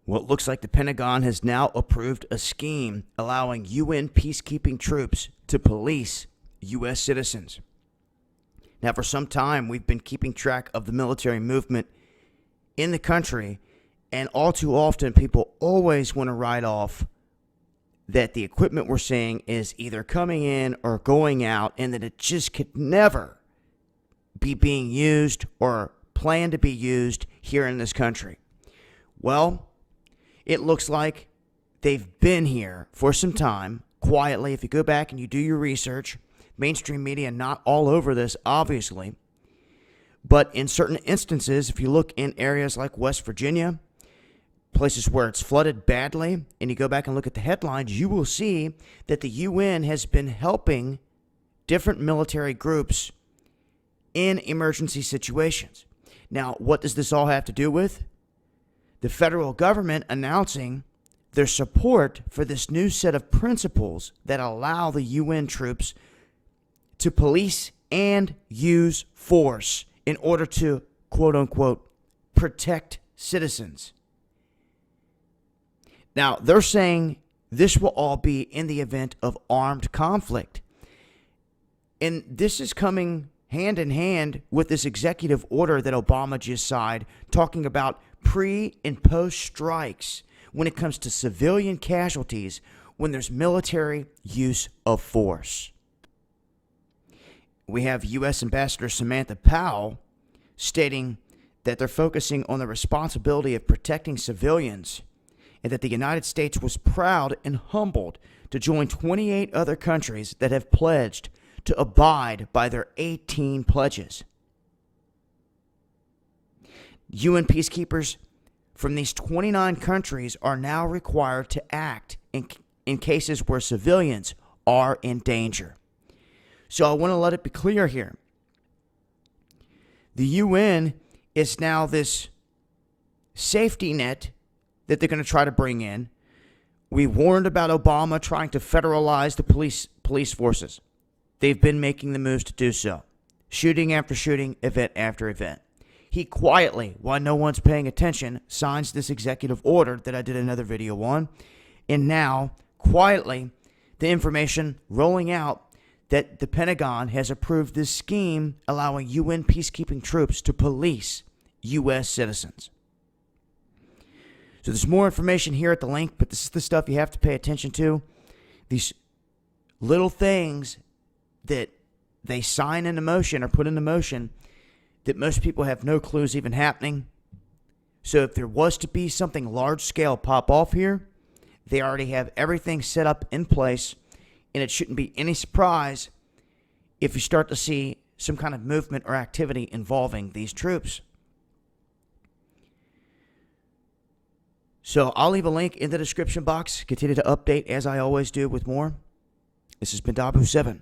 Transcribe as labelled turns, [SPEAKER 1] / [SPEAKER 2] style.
[SPEAKER 1] Well, it looks like the Pentagon has now approved a scheme allowing UN peacekeeping troops to police U.S. citizens. Now, for some time, we've been keeping track of the military movement in the country, and all too often, people always want to write off that the equipment we're seeing is either coming in or going out, and that it just could never be being used or planned to be used here in this country. Well, it looks like they've been here for some time, quietly. If you go back and you do your research, mainstream media not all over this, obviously. But in certain instances, if you look in areas like West Virginia, places where it's flooded badly, and you go back and look at the headlines, you will see that the UN has been helping different military groups in emergency situations. Now, what does this all have to do with? The federal government announcing their support for this new set of principles that allow the UN troops to police and use force in order to, quote unquote, protect citizens. Now, they're saying this will all be in the event of armed conflict. And this is coming hand in hand with this executive order that Obama just signed, talking about pre and post strikes when it comes to civilian casualties when there's military use of force. We have U.S. Ambassador Samantha Powell stating that they're focusing on the responsibility of protecting civilians, and that the United States was proud and humbled to join 28 other countries that have pledged to abide by their 18 pledges. UN peacekeepers from these 29 countries are now required to act in cases where civilians are in danger. So I want to let it be clear here. The UN is now this safety net that they're going to try to bring in. We warned about Obama trying to federalize the police forces. They've been making the moves to do so. Shooting after shooting, event after event. He quietly, while no one's paying attention, signs this executive order that I did another video on. And now, quietly, the information rolling out that the Pentagon has approved this scheme allowing UN peacekeeping troops to police U.S. citizens. So there's more information here at the link, but this is the stuff you have to pay attention to. These little things that they sign into motion or put into motion that most people have no clues even happening. So if there was to be something large scale pop off here, they already have everything set up in place, and it shouldn't be any surprise if you start to see some kind of movement or activity involving these troops. So I'll leave a link in the description box. Continue to update as I always do with more. This has been Dabu7.